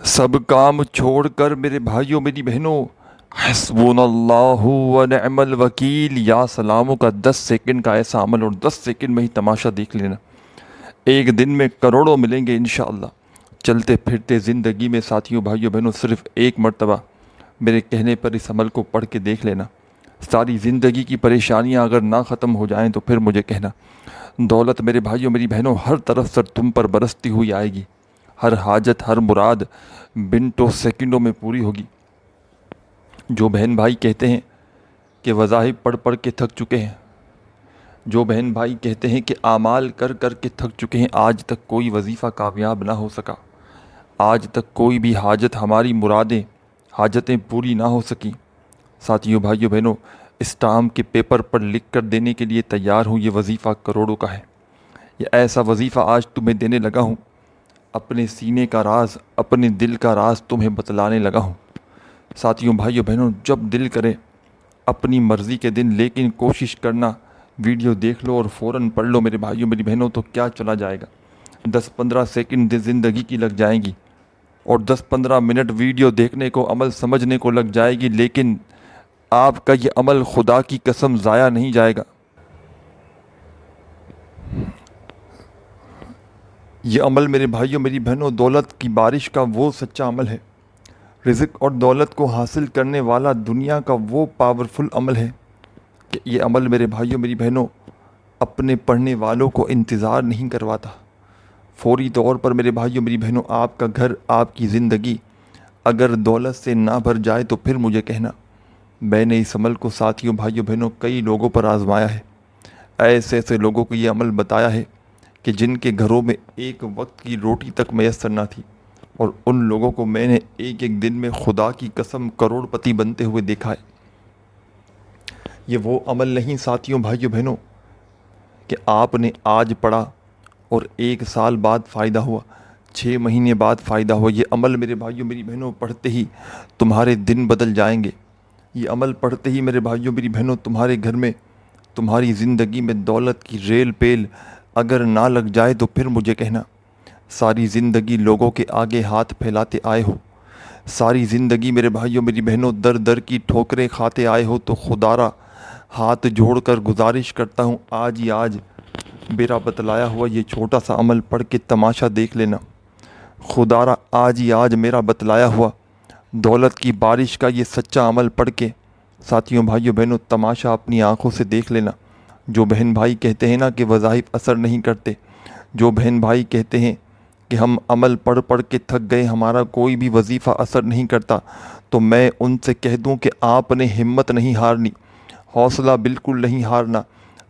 سب کام چھوڑ کر میرے بھائیوں میری بہنوں، حسبنا اللہ و نعم الوکیل یا سلاموں کا 10 سیکنڈ کا ایسا عمل، اور 10 سیکنڈ میں ہی تماشا دیکھ لینا۔ ایک دن میں کروڑوں ملیں گے انشاءاللہ۔ چلتے پھرتے زندگی میں ساتھیوں بھائیوں بہنوں صرف ایک مرتبہ میرے کہنے پر اس عمل کو پڑھ کے دیکھ لینا۔ ساری زندگی کی پریشانیاں اگر نہ ختم ہو جائیں تو پھر مجھے کہنا۔ دولت میرے بھائیوں میری بہنوں ہر طرف سے تم پر برستی ہوئی آئے گی۔ ہر حاجت ہر مراد منٹوں سیکنڈوں میں پوری ہوگی۔ جو بہن بھائی کہتے ہیں کہ وظائف پڑھ پڑھ کے تھک چکے ہیں، جو بہن بھائی کہتے ہیں کہ اعمال کر کر کے تھک چکے ہیں، آج تک کوئی وظیفہ کامیاب نہ ہو سکا، آج تک کوئی بھی حاجت ہماری مرادیں حاجتیں پوری نہ ہو سکیں، ساتھیوں بھائیوں بہنوں اسٹامپ کے پیپر پر لکھ کر دینے کے لیے تیار ہوں۔ یہ وظیفہ کروڑوں کا ہے۔ یہ ایسا وظیفہ آج تمہیں دینے لگا ہوں۔ اپنے سینے کا راز، اپنے دل کا راز تمہیں بتلانے لگا ہوں۔ ساتھیوں بھائیوں بہنوں جب دل کرے اپنی مرضی کے دن، لیکن کوشش کرنا ویڈیو دیکھ لو اور فوراً پڑھ لو میرے بھائیوں میری بہنوں، تو کیا چلا جائے گا۔ 10-15 سیکنڈ زندگی کی لگ جائیں گی، اور 10-15 منٹ ویڈیو دیکھنے کو، عمل سمجھنے کو لگ جائے گی، لیکن آپ کا یہ عمل خدا کی قسم ضائع نہیں جائے گا۔ یہ عمل میرے بھائیوں میری بہنوں دولت کی بارش کا وہ سچا عمل ہے۔ رزق اور دولت کو حاصل کرنے والا دنیا کا وہ پاورفل عمل ہے کہ یہ عمل میرے بھائیوں میری بہنوں اپنے پڑھنے والوں کو انتظار نہیں کرواتا۔ فوری طور پر میرے بھائیوں میری بہنوں آپ کا گھر، آپ کی زندگی اگر دولت سے نہ بھر جائے تو پھر مجھے کہنا۔ میں نے اس عمل کو ساتھیوں بھائیوں بہنوں کئی لوگوں پر آزمایا ہے۔ ایسے ایسے لوگوں کو یہ عمل بتایا ہے کہ جن کے گھروں میں ایک وقت کی روٹی تک میسر نہ تھی، اور ان لوگوں کو میں نے ایک ایک دن میں خدا کی قسم کروڑ پتی بنتے ہوئے دیکھا ہے۔ یہ وہ عمل نہیں ساتھیوں بھائیوں بہنوں کہ آپ نے آج پڑھا اور 1 سال بعد فائدہ ہوا، 6 مہینے بعد فائدہ ہوا۔ یہ عمل میرے بھائیوں میری بہنوں پڑھتے ہی تمہارے دن بدل جائیں گے۔ یہ عمل پڑھتے ہی میرے بھائیوں میری بہنوں تمہارے گھر میں، تمہاری زندگی میں دولت کی ریل پیل اگر نہ لگ جائے تو پھر مجھے کہنا۔ ساری زندگی لوگوں کے آگے ہاتھ پھیلاتے آئے ہو، ساری زندگی میرے بھائیوں میری بہنوں در در کی ٹھوکریں کھاتے آئے ہو، تو خدا را ہاتھ جوڑ کر گزارش کرتا ہوں آج ہی آج میرا بتلایا ہوا یہ چھوٹا سا عمل پڑھ کے تماشا دیکھ لینا۔ خدا را آج ہی آج میرا بتلایا ہوا دولت کی بارش کا یہ سچا عمل پڑھ کے ساتھیوں بھائیوں بہنوں تماشا اپنی آنکھوں سے دیکھ لینا۔ جو بہن بھائی کہتے ہیں نا کہ وظائف اثر نہیں کرتے، جو بہن بھائی کہتے ہیں کہ ہم عمل پڑھ پڑھ کے تھک گئے، ہمارا کوئی بھی وظیفہ اثر نہیں کرتا، تو میں ان سے کہہ دوں کہ آپ نے ہمت نہیں ہارنی، حوصلہ بالکل نہیں ہارنا۔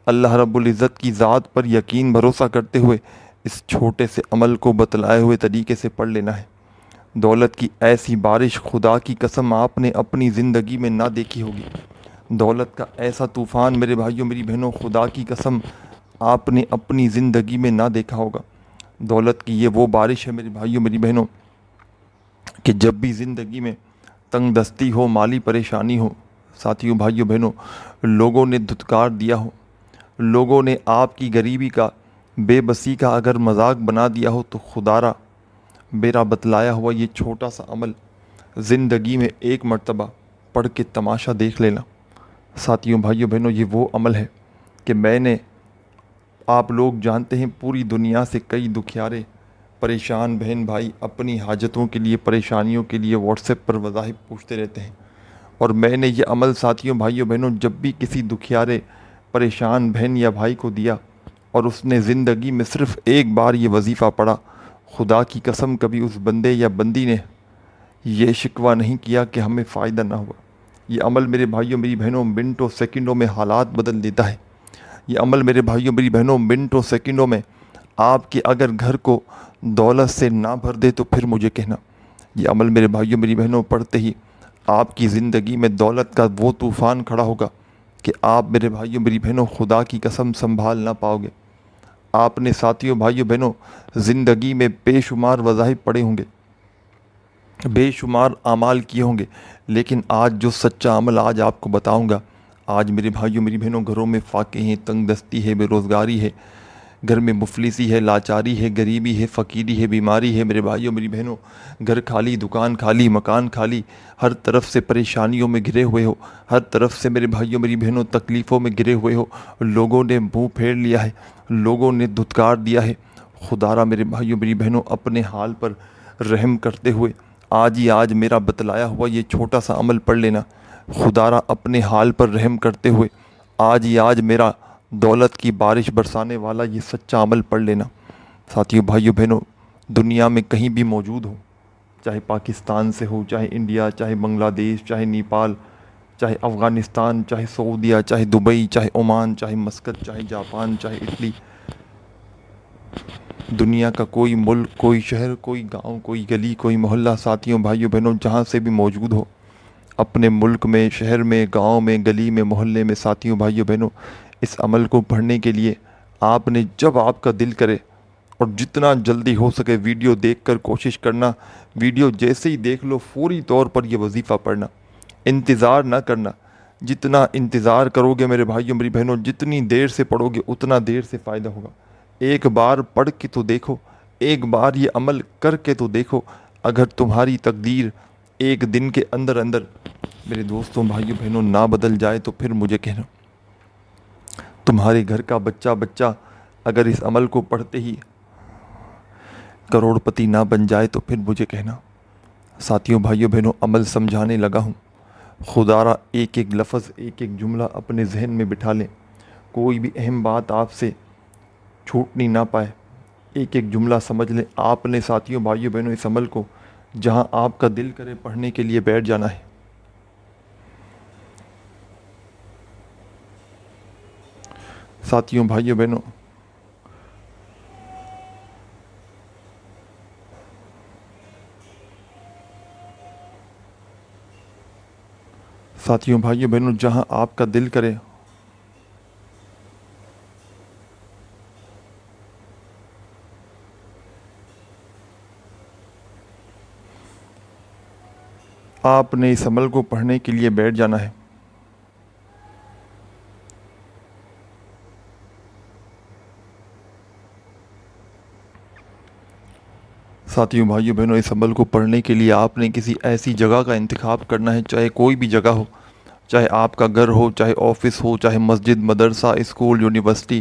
اللہ رب العزت کی ذات پر یقین بھروسہ کرتے ہوئے اس چھوٹے سے عمل کو بتلائے ہوئے طریقے سے پڑھ لینا ہے۔ دولت کی ایسی بارش خدا کی قسم آپ نے اپنی زندگی میں نہ دیکھی ہوگی۔ دولت کا ایسا طوفان میرے بھائیوں میری بہنوں خدا کی قسم آپ نے اپنی زندگی میں نہ دیکھا ہوگا۔ دولت کی یہ وہ بارش ہے میرے بھائیوں میری بہنوں کہ جب بھی زندگی میں تنگ دستی ہو، مالی پریشانی ہو، ساتھیوں بھائیوں بہنوں لوگوں نے دھتکار دیا ہو، لوگوں نے آپ کی غریبی کا، بے بسی کا اگر مذاق بنا دیا ہو، تو خدا را میرا بتلایا ہوا یہ چھوٹا سا عمل زندگی میں ایک مرتبہ پڑھ کے تماشا دیکھ لینا۔ ساتھیوں بھائیوں بہنوں یہ وہ عمل ہے کہ میں نے، آپ لوگ جانتے ہیں پوری دنیا سے کئی دکھیارے پریشان بہن بھائی اپنی حاجتوں کے لیے، پریشانیوں کے لیے واٹس ایپ پر وظائف پوچھتے رہتے ہیں، اور میں نے یہ عمل ساتھیوں بھائیوں بہنوں جب بھی کسی دکھیارے پریشان بہن یا بھائی کو دیا اور اس نے زندگی میں صرف ایک بار یہ وظیفہ پڑھا، خدا کی قسم کبھی اس بندے یا بندی نے یہ شکوہ نہیں کیا کہ ہمیں فائدہ نہ ہوا۔ یہ عمل میرے بھائیوں میری بہنوں منٹوں سیکنڈوں میں حالات بدل دیتا ہے۔ یہ عمل میرے بھائیوں میری بہنوں منٹوں سیکنڈوں میں آپ کے اگر گھر کو دولت سے نہ بھر دے تو پھر مجھے کہنا۔ یہ عمل میرے بھائیوں میری بہنوں پڑھتے ہی آپ کی زندگی میں دولت کا وہ طوفان کھڑا ہوگا کہ آپ میرے بھائیوں میری بہنوں خدا کی قسم سنبھال نہ پاؤ گے۔ آپ نے ساتھیوں بھائیوں بہنوں زندگی میں بے شمار وظائف پڑھے ہوں گے، بے شمار اعمال کیے ہوں گے، لیکن آج جو سچا عمل آج آپ کو بتاؤں گا، آج میرے بھائیوں میری بہنوں گھروں میں فاقے ہیں، تنگ دستی ہے، بے روزگاری ہے، گھر میں مفلسی ہے، لاچاری ہے، غریبی ہے، فقیری ہے، بیماری ہے میرے بھائیوں میری بہنوں، گھر خالی، دکان خالی، مکان خالی، ہر طرف سے پریشانیوں میں گھرے ہوئے ہو، ہر طرف سے میرے بھائیوں میری بہنوں تکلیفوں میں گھرے ہوئے ہو، لوگوں نے منہ پھیر لیا ہے، لوگوں نے دھتکار دیا ہے، خدا را میرے بھائیوں میری بہنوں اپنے حال پر رحم کرتے ہوئے آج میرا بتلایا ہوا یہ چھوٹا سا عمل پڑھ لینا، خدا را اپنے حال پر رحم کرتے ہوئے آج میرا دولت کی بارش برسانے والا یہ سچا عمل پڑھ لینا۔ ساتھیوں، بھائیوں، بہنوں، دنیا میں کہیں بھی موجود ہو، چاہے پاکستان سے ہو، چاہے انڈیا، چاہے بنگلہ دیش، چاہے نیپال، چاہے افغانستان، چاہے سعودیہ، چاہے دبئی، چاہے عمان، چاہے مسقط، چاہے جاپان، چاہے اٹلی، دنیا کا کوئی ملک، کوئی شہر، کوئی گاؤں، کوئی گلی، کوئی محلہ، ساتھیوں، بھائیوں، بہنوں، جہاں سے بھی موجود ہو، اپنے ملک میں، شہر میں، گاؤں میں، گلی میں، محلے میں، ساتھیوں، بھائیوں، بہنوں، اس عمل کو پڑھنے کے لیے آپ نے جب آپ کا دل کرے اور جتنا جلدی ہو سکے ویڈیو دیکھ کر کوشش کرنا، ویڈیو جیسے ہی دیکھ لو فوری طور پر یہ وظیفہ پڑھنا، انتظار نہ کرنا۔ جتنا انتظار کرو گے میرے بھائیوں میری بہنوں، جتنی دیر سے پڑھو گے اتنا دیر سے فائدہ ہوگا۔ ایک بار پڑھ کے تو دیکھو، ایک بار یہ عمل کر کے تو دیکھو، اگر تمہاری تقدیر ایک دن کے اندر اندر میرے دوستوں، بھائیوں، بہنوں نہ بدل جائے تو پھر مجھے کہنا۔ تمہارے گھر کا بچہ اگر اس عمل کو پڑھتے ہی کروڑ پتی نہ بن جائے تو پھر مجھے کہنا۔ ساتھیوں، بھائیوں، بہنوں، عمل سمجھانے لگا ہوں، خدا را ایک ایک لفظ، ایک ایک جملہ اپنے ذہن میں بٹھا لیں، کوئی بھی اہم بات آپ سے چھوٹنی نہ پائے، ایک ایک جملہ سمجھ لیں۔ آپ نے ساتھیوں، بھائیوں، بہنوں اس عمل کو جہاں آپ کا دل کرے پڑھنے کے لیے بیٹھ جانا ہے۔ ساتھیوں، بھائیوں، بہنوں، ساتھیوں، بھائیوں، بہنوں، جہاں آپ کا دل کرے آپ نے اس عمل کو پڑھنے کے لیے بیٹھ جانا ہے۔ ساتھیوں، بھائیوں، بہنوں، اس عمل کو پڑھنے کے لیے آپ نے کسی ایسی جگہ کا انتخاب کرنا ہے، چاہے کوئی بھی جگہ ہو، چاہے آپ کا گھر ہو، چاہے آفس ہو، چاہے مسجد، مدرسہ، اسکول، یونیورسٹی،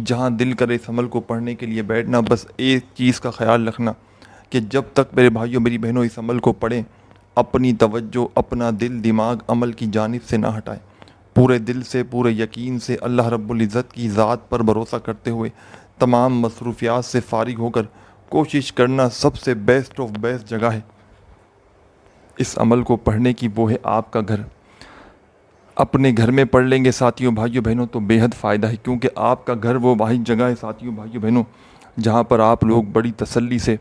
جہاں دل کرے اس عمل کو پڑھنے کے لیے بیٹھنا۔ بس ایک چیز کا خیال رکھنا کہ جب تک میرے بھائیوں میری بہنوں اس عمل کو پڑھیں، اپنی توجہ، اپنا دل، دماغ عمل کی جانب سے نہ ہٹائیں، پورے دل سے، پورے یقین سے اللہ رب العزت کی ذات پر بھروسہ کرتے ہوئے تمام مصروفیات سے فارغ ہو کر کوشش کرنا۔ سب سے بیسٹ آف بیسٹ جگہ ہے اس عمل کو پڑھنے کی، وہ ہے آپ کا گھر۔ اپنے گھر میں پڑھ لیں گے ساتھیوں، بھائیوں، بہنوں تو بے حد فائدہ ہے، کیونکہ آپ کا گھر وہ واحد جگہ ہے ساتھیوں، بھائیوں، بہنوں جہاں پر آپ لوگ بڑی تسلی سے،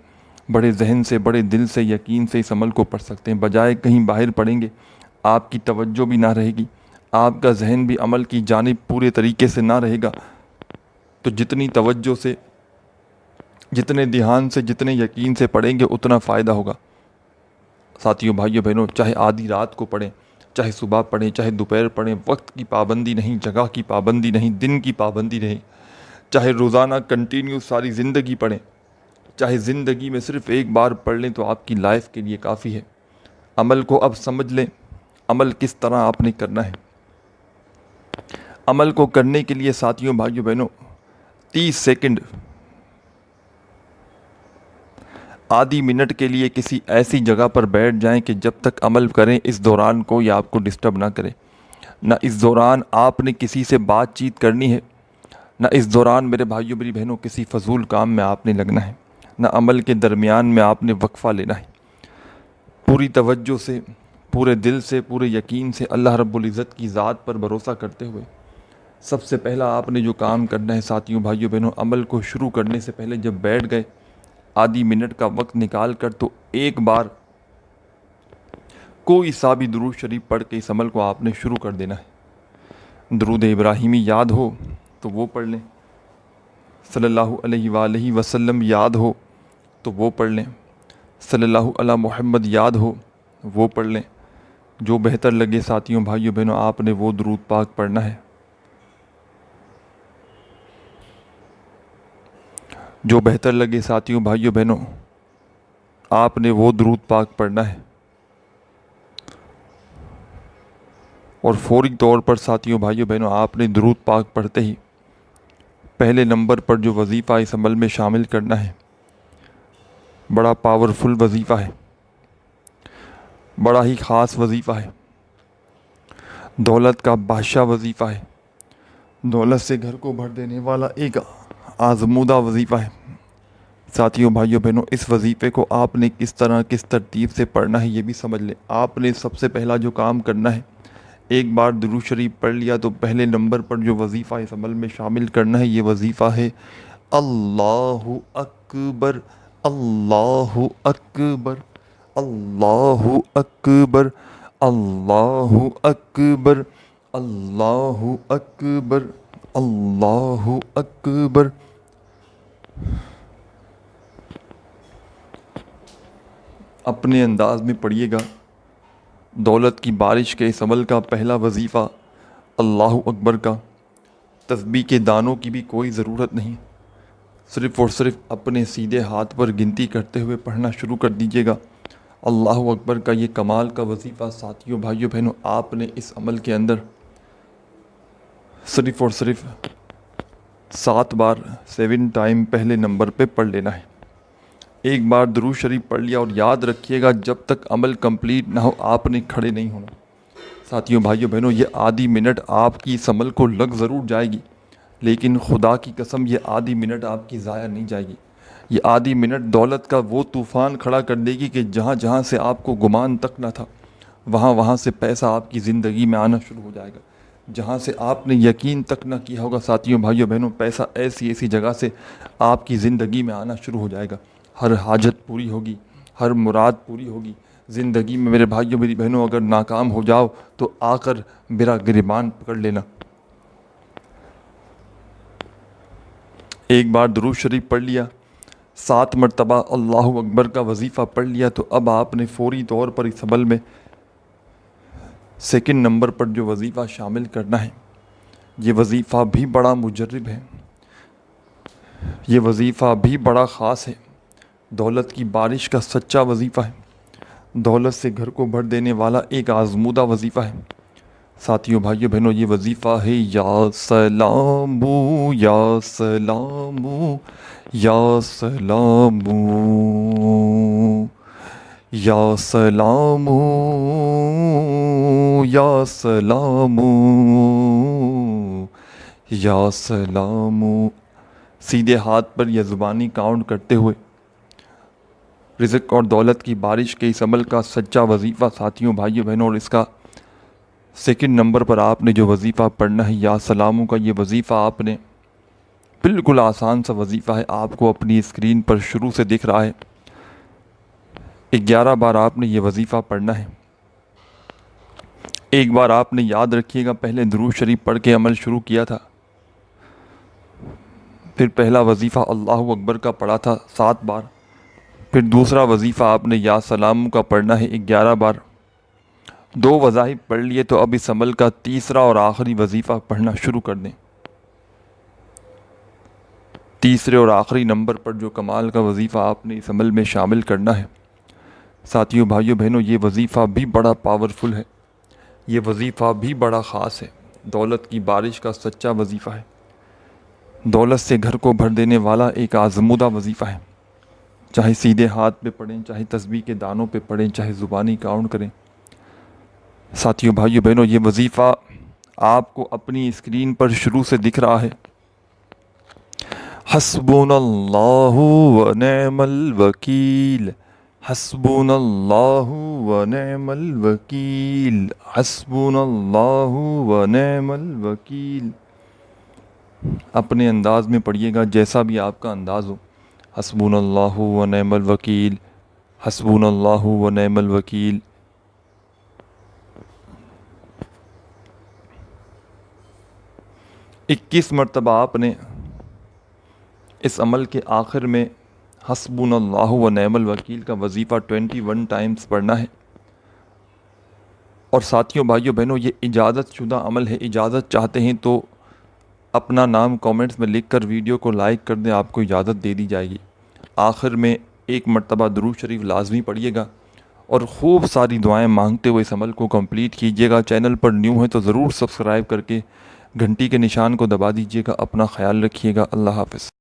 بڑے ذہن سے، بڑے دل سے، یقین سے اس عمل کو پڑھ سکتے ہیں۔ بجائے کہیں باہر پڑھیں گے، آپ کی توجہ بھی نہ رہے گی، آپ کا ذہن بھی عمل کی جانب پورے طریقے سے نہ رہے گا، تو جتنی توجہ سے، جتنے دھیان سے، جتنے یقین سے پڑھیں گے اتنا فائدہ ہوگا۔ ساتھیوں، بھائیوں، بہنوں، چاہے آدھی رات کو پڑھیں، چاہے صبح پڑھیں، چاہے دوپہر پڑھیں، وقت کی پابندی نہیں، جگہ کی پابندی نہیں، دن کی پابندی نہیں، چاہے روزانہ کنٹینیو ساری زندگی پڑھیں، چاہے زندگی میں صرف ایک بار پڑھ لیں تو آپ کی لائف کے لیے کافی ہے۔ عمل کو اب سمجھ لیں، عمل کس طرح آپ نے کرنا ہے۔ عمل کو کرنے کے لیے ساتھیوں، بھائیوں، بہنوں 30 سیکنڈ، آدھی منٹ کے لیے کسی ایسی جگہ پر بیٹھ جائیں کہ جب تک عمل کریں اس دوران کوئی آپ کو ڈسٹرب نہ کرے، نہ اس دوران آپ نے کسی سے بات چیت کرنی ہے، نہ اس دوران میرے بھائیوں میری بہنوں کسی فضول کام میں آپ نے لگنا ہے، نہ عمل کے درمیان میں آپ نے وقفہ لینا ہے۔ پوری توجہ سے، پورے دل سے، پورے یقین سے اللہ رب العزت کی ذات پر بھروسہ کرتے ہوئے سب سے پہلا آپ نے جو کام کرنا ہے ساتھیوں، بھائیوں، بہنوں، عمل کو شروع کرنے سے پہلے جب بیٹھ گئے آدھی منٹ کا وقت نکال کر تو ایک بار کوئی سا بھی درود شریف پڑھ کے اس عمل کو آپ نے شروع کر دینا ہے۔ درود ابراہیمی یاد ہو تو وہ پڑھ لیں، صلی اللہ علیہ وآلہ وسلم یاد ہو تو وہ پڑھ لیں، صلی اللہ علی محمد یاد ہو وہ پڑھ لیں، جو بہتر لگے ساتھیوں، بھائیوں، بہنوں آپ نے وہ درود پاک پڑھنا ہے۔ جو بہتر لگے ساتھیوں بھائیوں بہنوں، آپ نے وہ درود پاک پڑھنا ہے، اور فوری طور پر ساتھیوں بھائیوں بہنوں آپ نے درود پاک پڑھتے ہی پہلے نمبر پر جو وظیفہ اس عمل میں شامل کرنا ہے، بڑا پاورفل وظیفہ ہے، بڑا ہی خاص وظیفہ ہے، دولت کا بادشاہ وظیفہ ہے، دولت سے گھر کو بھر دینے والا ایک آزمودہ وظیفہ ہے۔ ساتھیوں بھائیوں بہنوں، اس وظیفے کو آپ نے کس طرح کس ترتیب سے پڑھنا ہے یہ بھی سمجھ لیں۔ آپ نے سب سے پہلا جو کام کرنا ہے، ایک بار درود شریف پڑھ لیا تو پہلے نمبر پر جو وظیفہ اس عمل میں شامل کرنا ہے، یہ وظیفہ ہے اللہ اکبر، اللہ اکبر، اللہ اکبر، اللہ اکبر، اللہ اکبر، اللہ اکبر۔ اپنے انداز میں پڑھیے گا۔ دولت کی بارش کے اس عمل کا پہلا وظیفہ اللہ اکبر کا، تسبیح کے دانوں کی بھی کوئی ضرورت نہیں، صرف اور صرف اپنے سیدھے ہاتھ پر گنتی کرتے ہوئے پڑھنا شروع کر دیجیے گا۔ اللہ اکبر کا یہ کمال کا وظیفہ ساتھیوں بھائیوں بہنوں، آپ نے اس عمل کے اندر صرف اور صرف 7 بار 7 ٹائم پہلے نمبر پہ پڑھ لینا ہے۔ ایک بار درود شریف پڑھ لیا، اور یاد رکھیے گا جب تک عمل کمپلیٹ نہ ہو آپ نے کھڑے نہیں ہونا۔ ساتھیوں بھائیوں بہنوں، یہ آدھی منٹ آپ کی اس عمل کو لگ ضرور جائے گی، لیکن خدا کی قسم یہ آدھی منٹ آپ کی ضائع نہیں جائے گی۔ یہ آدھی منٹ دولت کا وہ طوفان کھڑا کر دے گی کہ جہاں جہاں سے آپ کو گمان تک نہ تھا، وہاں سے پیسہ آپ کی زندگی میں آنا شروع ہو جائے گا۔ جہاں سے آپ نے یقین تک نہ کیا ہوگا ساتھیوں بھائیوں بہنوں، پیسہ ایسی جگہ سے آپ کی زندگی میں آنا شروع ہو جائے گا۔ ہر حاجت پوری ہوگی، ہر مراد پوری ہوگی۔ زندگی میں میرے بھائیوں میری بہنوں اگر ناکام ہو جاؤ تو آ کر میرا گریبان پکڑ لینا۔ ایک بار درود شریف پڑھ لیا، 7 مرتبہ اللہ اکبر کا وظیفہ پڑھ لیا، تو اب آپ نے فوری طور پر اس عمل میں سیکنڈ نمبر پر جو وظیفہ شامل کرنا ہے، یہ وظیفہ بھی بڑا مجرب ہے، یہ وظیفہ بھی بڑا خاص ہے، دولت کی بارش کا سچا وظیفہ ہے، دولت سے گھر کو بھر دینے والا ایک آزمودہ وظیفہ ہے۔ ساتھیوں بھائیوں بہنوں، یہ وظیفہ ہے یا سلام یا سلام یا سلام یا سلام یا سلام یا سلام۔ سیدھے ہاتھ پر یا زبانی کاؤنٹ کرتے ہوئے رزق اور دولت کی بارش کے اس عمل کا سچا وظیفہ ساتھیوں بھائیوں بہنوں، اور اس کا سیکنڈ نمبر پر آپ نے جو وظیفہ پڑھنا ہے یا سلاموں کا، یہ وظیفہ آپ نے بالکل آسان سا وظیفہ ہے، آپ کو اپنی اسکرین پر شروع سے دکھ رہا ہے۔ 11 بار آپ نے یہ وظیفہ پڑھنا ہے۔ ایک بار آپ نے یاد رکھیے گا پہلے درود شریف پڑھ کے عمل شروع کیا تھا، پھر پہلا وظیفہ اللہ اکبر کا پڑھا تھا 7 بار، پھر دوسرا وظیفہ آپ نے یا سلام کا پڑھنا ہے 11 بار۔ 2 وظائف پڑھ لیے تو اب اس عمل کا تیسرا اور آخری وظیفہ پڑھنا شروع کر دیں۔ تیسرے اور آخری نمبر پر جو کمال کا وظیفہ آپ نے اس عمل میں شامل کرنا ہے، ساتھیوں بھائیوں بہنوں، یہ وظیفہ بھی بڑا پاورفل ہے، یہ وظیفہ بھی بڑا خاص ہے، دولت کی بارش کا سچا وظیفہ ہے، دولت سے گھر کو بھر دینے والا ایک آزمودہ وظیفہ ہے۔ چاہے سیدھے ہاتھ پہ پڑھیں، چاہے تسبیح کے دانوں پہ پڑھیں، چاہے زبانی کاؤنٹ کریں۔ ساتھیوں بھائیوں بہنوں، یہ وظیفہ آپ کو اپنی اسکرین پر شروع سے دکھ رہا ہے۔ حسبنا اللہ و نعم الوکیل، حسبنا اللہ و نعم الوکیل، حسبنا اللہ و نعم الوکیل۔ اپنے انداز میں پڑھیے گا، جیسا بھی آپ کا انداز ہو۔ حسبنا اللہ و نعم الوکیل، حسبنا اللہ و نعم الوکیل۔ اکیس مرتبہ آپ نے اس عمل کے آخر میں حسبنا اللہ و نعم الوکیل کا وظیفہ 21 ٹائمز پڑھنا ہے۔ اور ساتھیوں بھائیوں بہنوں، یہ اجازت شدہ عمل ہے، اجازت چاہتے ہیں تو اپنا نام کامنٹس میں لکھ کر ویڈیو کو لائک کر دیں، آپ کو اجازت دے دی جائے گی۔ آخر میں ایک مرتبہ درود شریف لازمی پڑھیے گا اور خوب ساری دعائیں مانگتے ہوئے اس عمل کو کمپلیٹ کیجیے گا۔ چینل پر نیو ہے تو ضرور سبسکرائب کر کے گھنٹی کے نشان کو دبا دیجیے گا۔ اپنا خیال رکھیے گا۔ اللہ حافظ۔